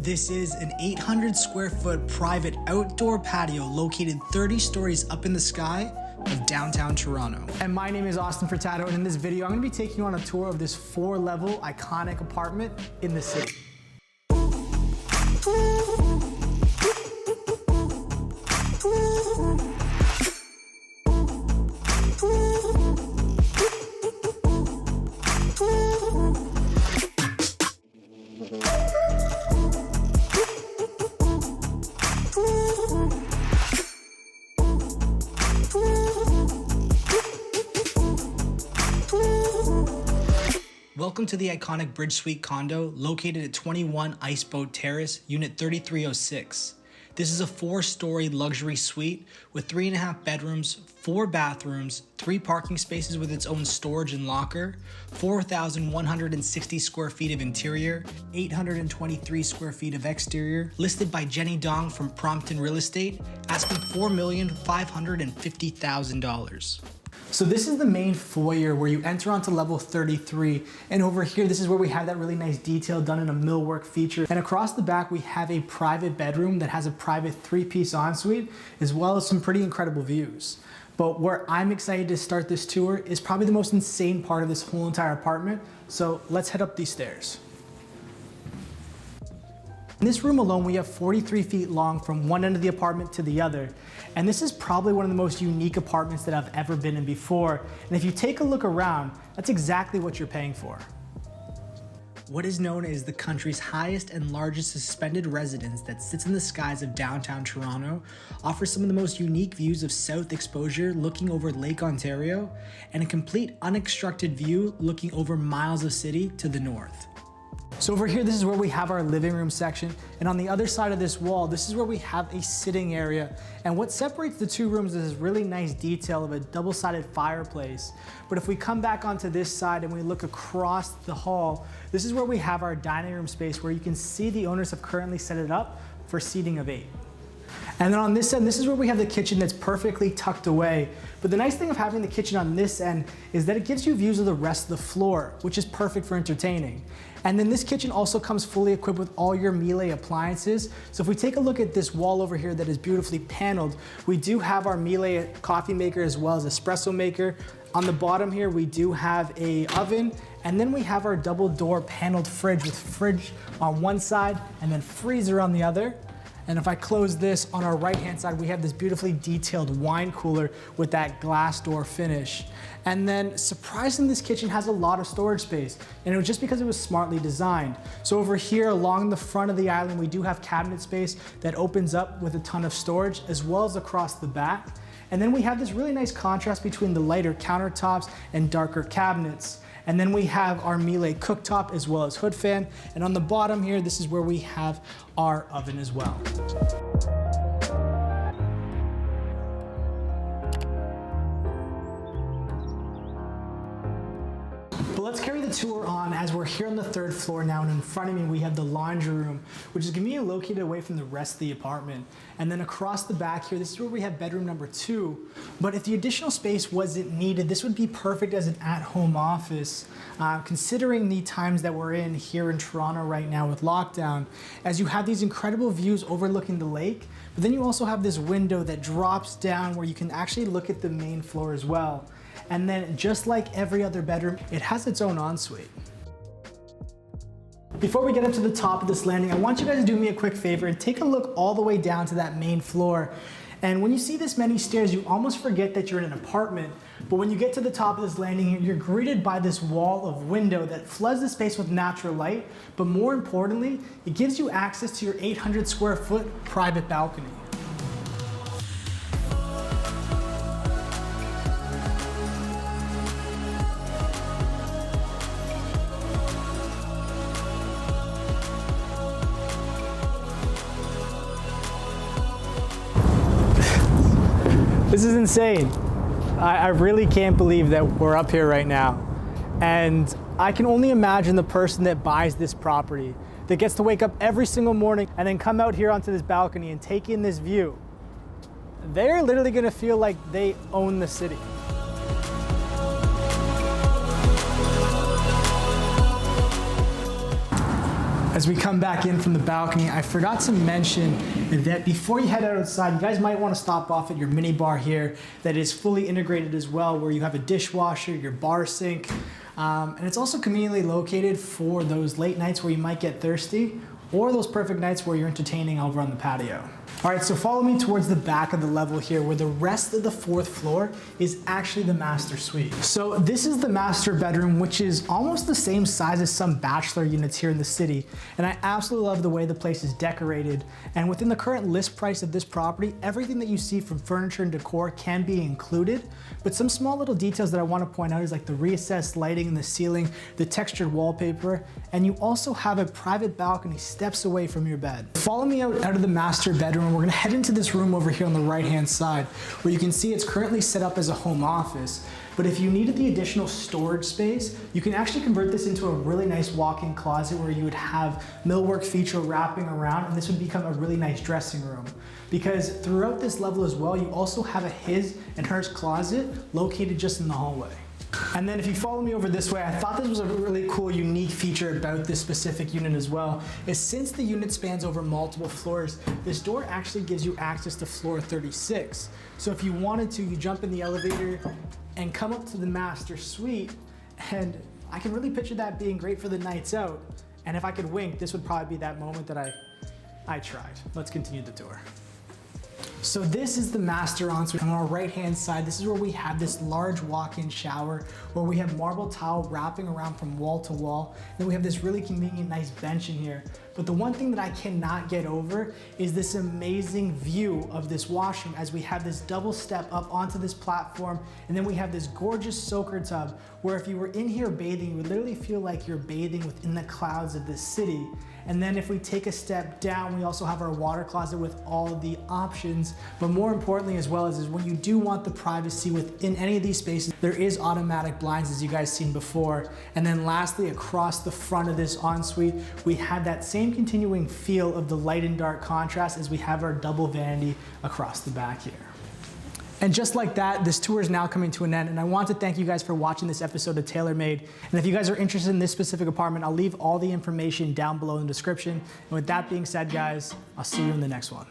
This is an 800 square foot private outdoor patio located 30 stories up in the sky of downtown Toronto. And my name is Austin Furtado, and in this video, I'm gonna be taking you on a tour of this 4-level iconic apartment in the city. Welcome to the iconic Bridge Suite condo located at 21 Iceboat Terrace, Unit 3306. This is a 4-story luxury suite with 3.5 bedrooms, 4 bathrooms, 3 parking spaces with its own storage and locker, 4,160 square feet of interior, 823 square feet of exterior, listed by Jenny Dong from Prompton Real Estate, asking $4,550,000. So this is the main foyer where you enter onto level 33, and over here this is where we have that really nice detail done in a millwork feature. And across the back we have a private bedroom that has a private 3-piece ensuite, as well as some pretty incredible views. But where I'm excited to start this tour is probably the most insane part of this whole entire apartment. So let's head up these stairs. In this room alone, we have 43 feet long from one end of the apartment to the other. And this is probably one of the most unique apartments that I've ever been in before. And if you take a look around, that's exactly what you're paying for. What is known as the country's highest and largest suspended residence that sits in the skies of downtown Toronto offers some of the most unique views of south exposure looking over Lake Ontario and a complete unobstructed view looking over miles of city to the north. So over here, this is where we have our living room section. And on the other side of this wall, this is where we have a sitting area. And what separates the two rooms is this really nice detail of a double-sided fireplace. But if we come back onto this side and we look across the hall, this is where we have our dining room space, where you can see the owners have currently set it up for seating of 8. And then on this end, this is where we have the kitchen that's perfectly tucked away. But the nice thing of having the kitchen on this end is that it gives you views of the rest of the floor, which is perfect for entertaining. And then this kitchen also comes fully equipped with all your Miele appliances. So if we take a look at this wall over here that is beautifully paneled, we do have our Miele coffee maker as well as espresso maker. On the bottom here, we do have a oven, and then we have our double door paneled fridge with fridge on one side and then freezer on the other. And if I close this, on our right-hand side, we have this beautifully detailed wine cooler with that glass door finish. And then, surprisingly, this kitchen has a lot of storage space, and it was just because it was smartly designed. So over here, along the front of the island, we do have cabinet space that opens up with a ton of storage, as well as across the back. And then we have this really nice contrast between the lighter countertops and darker cabinets. And then we have our Miele cooktop as well as hood fan. And on the bottom here, this is where we have our oven as well. But let's carry the tour on as we're here on the 3rd floor now, and in front of me we have the laundry room, which is conveniently located away from the rest of the apartment. And then across the back here, this is where we have bedroom number 2. But if the additional space wasn't needed, this would be perfect as an at-home office, considering the times that we're in here in Toronto right now with lockdown, as you have these incredible views overlooking the lake, but then you also have this window that drops down where you can actually look at the main floor as well. And then just like every other bedroom, it has its own ensuite. Before we get up to the top of this landing, I want you guys to do me a quick favor and take a look all the way down to that main floor. And when you see this many stairs, you almost forget that you're in an apartment. But when you get to the top of this landing, you're greeted by this wall of window that floods the space with natural light. But more importantly, it gives you access to your 800 square foot private balcony. This is insane. I really can't believe that we're up here right now. And I can only imagine the person that buys this property, that gets to wake up every single morning and then come out here onto this balcony and take in this view. They're literally gonna feel like they own the city. As we come back in from the balcony, I forgot to mention that before you head outside, you guys might want to stop off at your mini bar here that is fully integrated as well, where you have a dishwasher, your bar sink, and it's also conveniently located for those late nights where you might get thirsty or those perfect nights where you're entertaining over on the patio. All right, so follow me towards the back of the level here where the rest of the 4th floor is actually the master suite. So this is the master bedroom, which is almost the same size as some bachelor units here in the city. And I absolutely love the way the place is decorated. And within the current list price of this property, everything that you see from furniture and decor can be included. But some small little details that I want to point out is like the recessed lighting in the ceiling, the textured wallpaper, and you also have a private balcony steps away from your bed. Follow me out of the master bedroom. We're gonna head into this room over here on the right-hand side, where you can see it's currently set up as a home office. But if you needed the additional storage space, you can actually convert this into a really nice walk-in closet where you would have millwork feature wrapping around, and this would become a really nice dressing room. Because throughout this level as well, you also have a his and hers closet located just in the hallway. And then if you follow me over this way, I thought this was a really cool, unique feature about this specific unit as well, is since the unit spans over multiple floors, this door actually gives you access to floor 36. So if you wanted to, you jump in the elevator and come up to the master suite, and I can really picture that being great for the nights out. And if I could wink, this would probably be that moment that I tried. Let's continue the tour. So this is the master ensuite. On our right-hand side, this is where we have this large walk-in shower where we have marble tile wrapping around from wall to wall. Then we have this really convenient, nice bench in here. But the one thing that I cannot get over is this amazing view of this washroom as we have this double step up onto this platform, and then we have this gorgeous soaker tub where if you were in here bathing, you would literally feel like you're bathing within the clouds of this city. And then if we take a step down, we also have our water closet with all the options. But more importantly as well is when you do want the privacy within any of these spaces, there is automatic blinds as you guys seen before. And then lastly, across the front of this ensuite, we have that same continuing feel of the light and dark contrast as we have our double vanity across the back here. And just like that, this tour is now coming to an end, and I want to thank you guys for watching this episode of Tailor-Made. And if you guys are interested in this specific apartment, I'll leave all the information down below in the description. And with that being said, guys, I'll see you in the next one.